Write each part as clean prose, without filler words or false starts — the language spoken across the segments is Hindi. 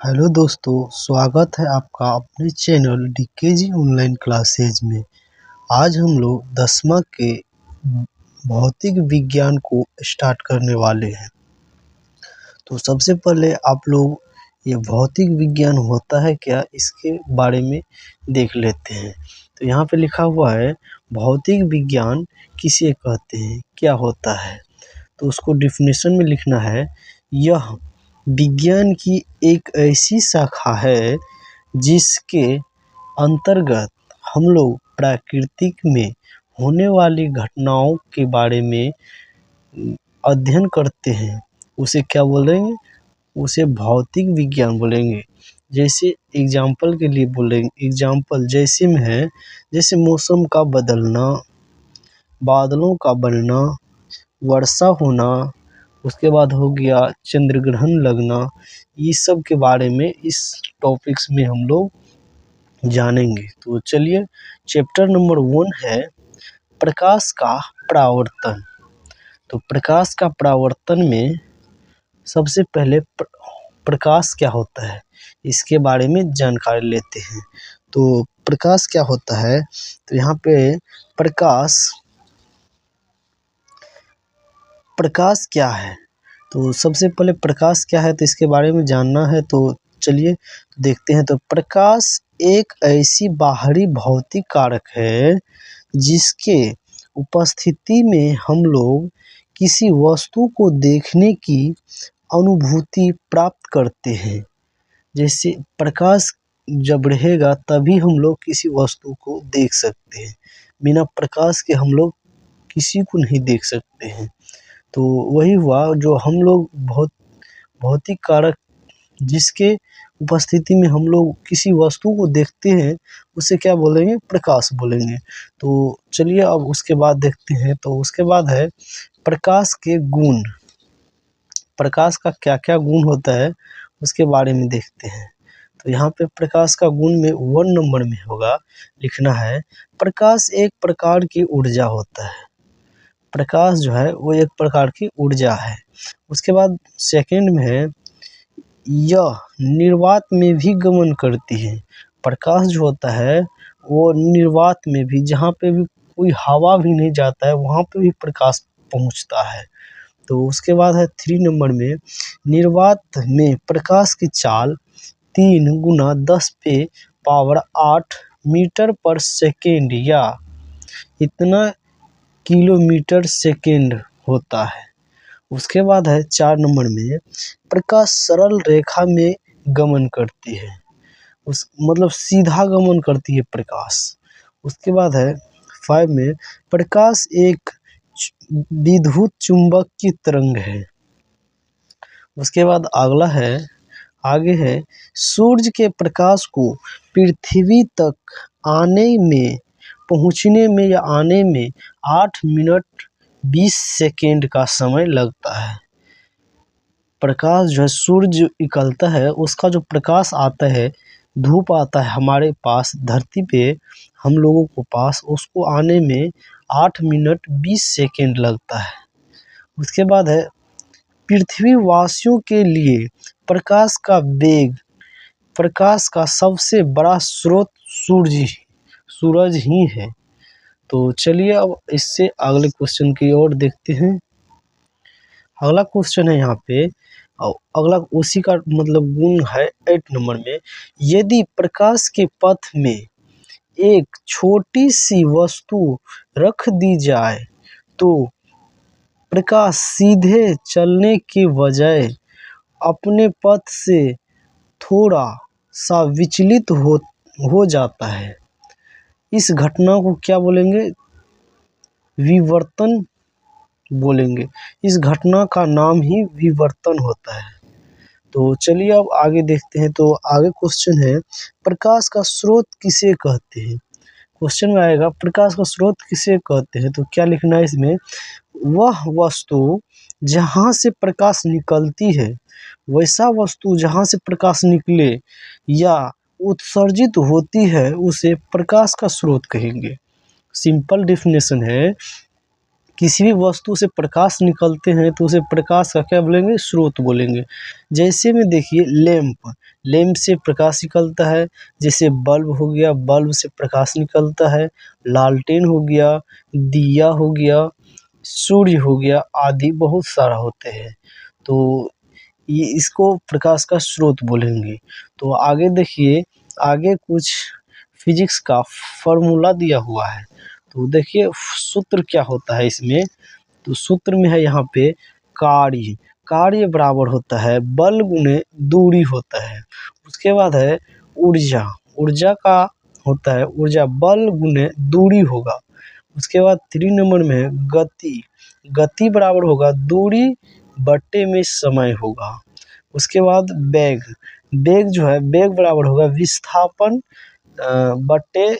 हेलो दोस्तों, स्वागत है आपका अपने चैनल डीकेजी ऑनलाइन क्लासेज में। आज हम लोग 10वीं के भौतिक विज्ञान को स्टार्ट करने वाले हैं। तो सबसे पहले आप लोग ये भौतिक विज्ञान होता है क्या, इसके बारे में देख लेते हैं। तो यहाँ पे लिखा हुआ है भौतिक विज्ञान किसे कहते हैं, क्या होता है। तो उसको डिफिनेशन में लिखना है, यह विज्ञान की एक ऐसी शाखा है जिसके अंतर्गत हम लोग प्राकृतिक में होने वाली घटनाओं के बारे में अध्ययन करते हैं। उसे क्या बोलेंगे, उसे भौतिक विज्ञान बोलेंगे। जैसे एग्जाम्पल के लिए बोलेंगे, एग्जाम्पल जैसे में है, जैसे मौसम का बदलना, बादलों का बनना, वर्षा होना, उसके बाद हो गया चंद्र ग्रहण लगना। ये सब के बारे में इस टॉपिक्स में हम लोग जानेंगे। तो चलिए, चैप्टर नंबर 1 है प्रकाश का परावर्तन। तो प्रकाश का परावर्तन में सबसे पहले प्रकाश क्या होता है, इसके बारे में जानकारी लेते हैं। तो प्रकाश क्या होता है, तो यहाँ पे प्रकाश क्या है। तो सबसे पहले प्रकाश क्या है, तो इसके बारे में जानना है। तो चलिए देखते हैं। तो प्रकाश एक ऐसी बाहरी भौतिक कारक है जिसके उपस्थिति में हम लोग किसी वस्तु को देखने की अनुभूति प्राप्त करते हैं। जैसे प्रकाश जब रहेगा तभी हम लोग किसी वस्तु को देख सकते हैं, बिना प्रकाश के हम लोग किसी को नहीं देख सकते हैं। तो वही हुआ जो हम लोग भौतिक कारक जिसके उपस्थिति में हम लोग किसी वस्तु को देखते हैं, उसे क्या बोलेंगे, प्रकाश बोलेंगे। तो चलिए अब उसके बाद देखते हैं। तो उसके बाद है प्रकाश के गुण। प्रकाश का क्या क्या गुण होता है उसके बारे में देखते हैं। तो यहाँ पे प्रकाश का गुण में 1 नंबर में होगा, लिखना है प्रकाश एक प्रकार की ऊर्जा होता है। प्रकाश जो है वो एक प्रकार की ऊर्जा है। उसके बाद सेकंड में है, यह निर्वात में भी गमन करती है। प्रकाश जो होता है वो निर्वात में भी, जहाँ पे भी कोई हवा भी नहीं जाता है वहाँ पे भी प्रकाश पहुँचता है। तो उसके बाद है 3 नंबर में, निर्वात में प्रकाश की चाल 3 गुना 10 पे पावर 8 मीटर पर सेकेंड या इतना किलोमीटर सेकेंड होता है। उसके बाद है 4 नंबर में, प्रकाश सरल रेखा में गमन करती है, मतलब सीधा गमन करती है प्रकाश। उसके बाद है 5 में, प्रकाश एक विद्युत चुंबक की तरंग है। उसके बाद अगला है, आगे है, सूर्य के प्रकाश को पृथ्वी तक पहुंचने में या आने में 8 मिनट 20 सेकेंड का समय लगता है। प्रकाश जो है, सूर्य निकलता है, उसका जो प्रकाश आता है, धूप आता है हमारे पास धरती पे, हम लोगों को पास, उसको आने में 8 मिनट 20 सेकेंड लगता है। उसके बाद है, पृथ्वीवासियों के लिए प्रकाश का वेग, प्रकाश का सबसे बड़ा स्रोत सूरज ही है। तो चलिए अब इससे अगले क्वेश्चन की ओर देखते हैं। अगला क्वेश्चन है यहाँ पे, अगला उसी का मतलब गुण है 8 नंबर में, यदि प्रकाश के पथ में एक छोटी सी वस्तु रख दी जाए तो प्रकाश सीधे चलने के बजाय अपने पथ से थोड़ा सा विचलित हो जाता है। इस घटना को क्या बोलेंगे, विवर्तन बोलेंगे। इस घटना का नाम ही विवर्तन होता है। तो चलिए अब आगे देखते हैं। तो आगे क्वेश्चन है, प्रकाश का स्रोत किसे कहते हैं। क्वेश्चन में आएगा प्रकाश का स्रोत किसे कहते हैं, तो क्या लिखना है इसमें, वह वस्तु जहाँ से प्रकाश निकलती है, वैसा वस्तु जहाँ से प्रकाश निकले या उत्सर्जित होती है उसे प्रकाश का स्रोत कहेंगे। सिंपल डेफिनेशन है, किसी भी वस्तु से प्रकाश निकलते हैं तो उसे प्रकाश का क्या बोलेंगे, स्रोत बोलेंगे। जैसे में देखिए लैंप, लैंप से प्रकाश निकलता है। जैसे बल्ब हो गया, बल्ब से प्रकाश निकलता है। लालटेन हो गया, दिया हो गया, सूर्य हो गया, आदि बहुत सारा होते हैं। तो ये इसको प्रकाश का स्रोत बोलेंगे। तो आगे देखिए, आगे कुछ फिजिक्स का फॉर्मूला दिया हुआ है। तो देखिए सूत्र क्या होता है इसमें। तो सूत्र में है यहाँ पे कार्य, कार्य बराबर होता है बल गुने दूरी होता है। उसके बाद है ऊर्जा, ऊर्जा का होता है ऊर्जा बल गुने दूरी होगा। उसके बाद 3 नंबर में है गति, गति बराबर होगा दूरी बट्टे में समय होगा। उसके बाद वेग, वेग जो है वेग बराबर होगा विस्थापन बट्टे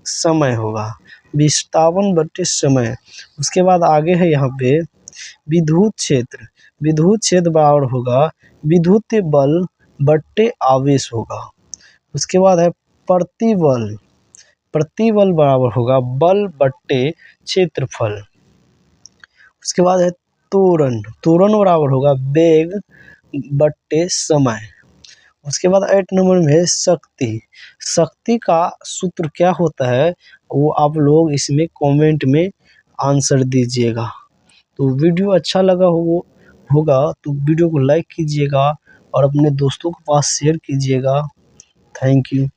समय होगा, विस्थापन बट्टे समय। उसके बाद आगे है यहाँ पे विद्युत क्षेत्र, विद्युत क्षेत्र बराबर होगा विद्युत बल बट्टे आवेश होगा। उसके बाद है प्रतिबल, प्रतिबल बराबर होगा बल बट्टे क्षेत्रफल। उसके बाद है त्वरण, त्वरण बराबर होगा वेग बट्टे समय। उसके बाद 8 नंबर में है शक्ति, शक्ति का सूत्र क्या होता है वो आप लोग इसमें कमेंट में आंसर दीजिएगा। तो वीडियो अच्छा लगा होगा तो वीडियो को लाइक कीजिएगा और अपने दोस्तों के पास शेयर कीजिएगा। Thank you.